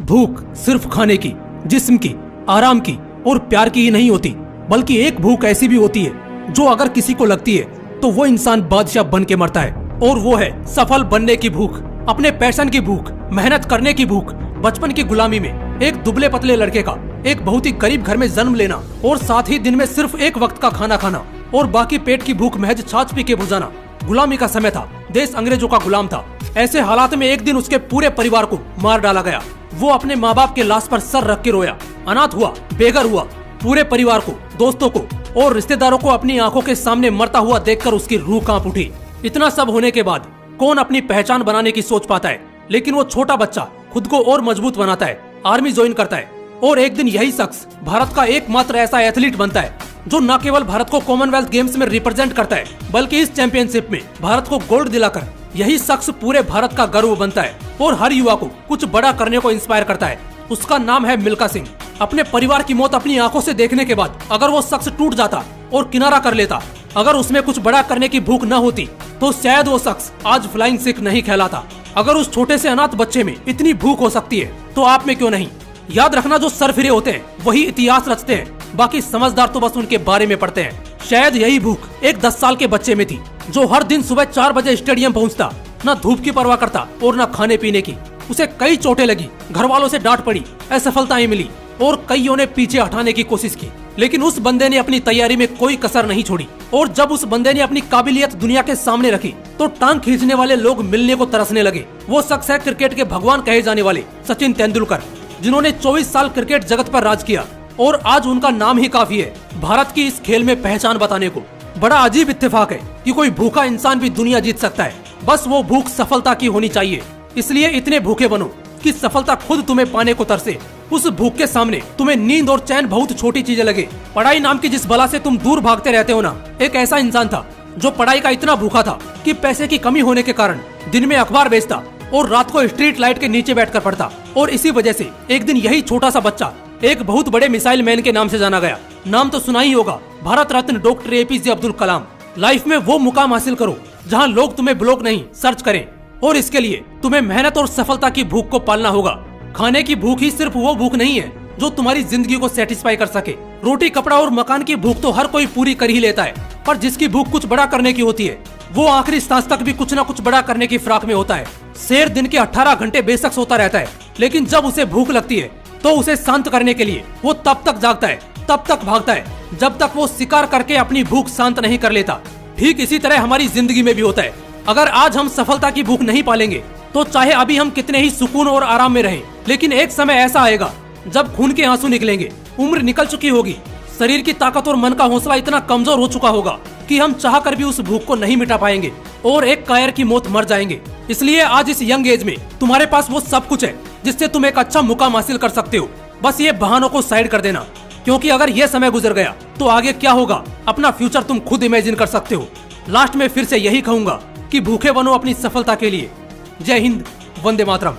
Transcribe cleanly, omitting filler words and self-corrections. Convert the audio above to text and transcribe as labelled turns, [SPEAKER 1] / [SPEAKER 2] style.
[SPEAKER 1] भूख सिर्फ खाने की, जिस्म की, आराम की और प्यार की ही नहीं होती, बल्कि एक भूख ऐसी भी होती है जो अगर किसी को लगती है तो वो इंसान बादशाह बन के मरता है। और वो है सफल बनने की भूख, अपने पैशन की भूख, मेहनत करने की भूख। बचपन की गुलामी में एक दुबले पतले लड़के का एक बहुत ही गरीब घर में जन्म लेना और साथ ही दिन में सिर्फ एक वक्त का खाना खाना और बाकी पेट की भूख महज छाछ पी के बुझाना। गुलामी का समय था, देश अंग्रेजों का गुलाम था। ऐसे हालात में एक दिन उसके पूरे परिवार को मार डाला गया। वो अपने माँ बाप के लाश पर सर रख के रोया, अनाथ हुआ, बेघर हुआ। पूरे परिवार को, दोस्तों को और रिश्तेदारों को अपनी आंखों के सामने मरता हुआ देखकर उसकी रूह कांप उठी। इतना सब होने के बाद कौन अपनी पहचान बनाने की सोच पाता है, लेकिन वो छोटा बच्चा खुद को और मजबूत बनाता है, आर्मी ज्वाइन करता है और एक दिन यही शख्स भारत का एकमात्र ऐसा एथलीट बनता है जो न केवल भारत को कॉमनवेल्थ गेम्स में रिप्रेजेंट करता है, बल्कि इस चैंपियनशिप में भारत को गोल्ड दिलाकर यही शख्स पूरे भारत का गर्व बनता है और हर युवा को कुछ बड़ा करने को इंस्पायर करता है। उसका नाम है मिल्खा सिंह। अपने परिवार की मौत अपनी आंखों से देखने के बाद अगर वो शख्स टूट जाता और किनारा कर लेता, अगर उसमें कुछ बड़ा करने की भूख न होती, तो शायद वो शख्स आज फ्लाइंग सिख नहीं कहलाता। अगर उस छोटे से अनाथ बच्चे में इतनी भूख हो सकती है तो आप में क्यों नहीं। याद रखना, जो सरफिरे होते हैं वही इतिहास रचते हैं, बाकी समझदार तो बस उनके बारे में पढ़ते हैं। शायद यही भूख एक 10 साल के बच्चे में थी जो हर दिन सुबह 4 बजे स्टेडियम पहुंचता, न धूप की परवाह करता और न खाने पीने की। उसे कई चोटें लगी, घर वालों से डांट पड़ी, असफलताएं मिली और कईयों ने पीछे हटाने की कोशिश की, लेकिन उस बंदे ने अपनी तैयारी में कोई कसर नहीं छोड़ी। और जब उस बंदे ने अपनी काबिलियत दुनिया के सामने रखी तो टांग खींचने वाले लोग मिलने को तरसने लगे। वो शख्स है क्रिकेट के भगवान कहे जाने वाले सचिन तेंदुलकर, जिन्होंने 24 साल क्रिकेट जगत पर राज किया और आज उनका नाम ही काफी है भारत की इस खेल में पहचान बताने को। बड़ा अजीब इत्तेफाक है कि कोई भूखा इंसान भी दुनिया जीत सकता है, बस वो भूख सफलता की होनी चाहिए। इसलिए इतने भूखे बनो कि सफलता खुद तुम्हें पाने को तरसे। उस भूख के सामने तुम्हें नींद और चैन बहुत छोटी चीजें लगे। पढ़ाई नाम की जिस बला से तुम दूर भागते रहते हो ना, एक ऐसा इंसान था जो पढ़ाई का इतना भूखा था कि पैसे की कमी होने के कारण दिन में अखबार बेचता और रात को स्ट्रीट लाइट के नीचे बैठकर पढ़ता। और इसी वजह से एक दिन यही छोटा सा बच्चा एक बहुत बड़े मिसाइल मैन के नाम से जाना गया। नाम तो सुना ही होगा, Bharat Ratna doctor APJ Abdul Kalam. Life में वो मुकाम हासिल करो जहाँ लोग तुम्हें ब्लॉग नहीं सर्च करें, और इसके लिए तुम्हें मेहनत और सफलता की भूख को पालना होगा। खाने की भूख ही सिर्फ वो भूख नहीं है जो तुम्हारी जिंदगी को सेटिस्फाई कर सके। रोटी, कपड़ा और मकान की भूख तो हर कोई पूरी कर ही लेता है, पर जिसकी भूख कुछ बड़ा करने की होती है वो आखिरी सांस तक भी कुछ न कुछ बड़ा करने की फिराक में होता है। शेर दिन के 18 घंटे बेशक सोता रहता है, लेकिन जब उसे भूख लगती है तो उसे शांत करने के लिए वो तब तक जागता है, तब तक भागता है, जब तक वो शिकार करके अपनी भूख शांत नहीं कर लेता। ठीक इसी तरह हमारी जिंदगी में भी होता है। अगर आज हम सफलता की भूख नहीं पालेंगे तो चाहे अभी हम कितने ही सुकून और आराम में रहें, लेकिन एक समय ऐसा आएगा जब खून के आंसू निकलेंगे, उम्र निकल चुकी होगी, शरीर की ताकत और मन का हौसला इतना कमजोर हो चुका होगा कि हम चाह कर भी उस भूख को नहीं मिटा पाएंगे और एक कायर की मौत मर जाएंगे। इसलिए आज इस यंग एज में तुम्हारे पास वो सब कुछ है जिससे तुम एक अच्छा मुकाम हासिल कर सकते हो। बस ये बहानों को साइड कर देना, क्योंकि अगर ये समय गुजर गया तो आगे क्या होगा अपना फ्यूचर तुम खुद इमेजिन कर सकते हो। लास्ट में फिर से यही कहूंगा कि भूखे बनो अपनी सफलता के लिए। जय हिंद, वंदे मातरम।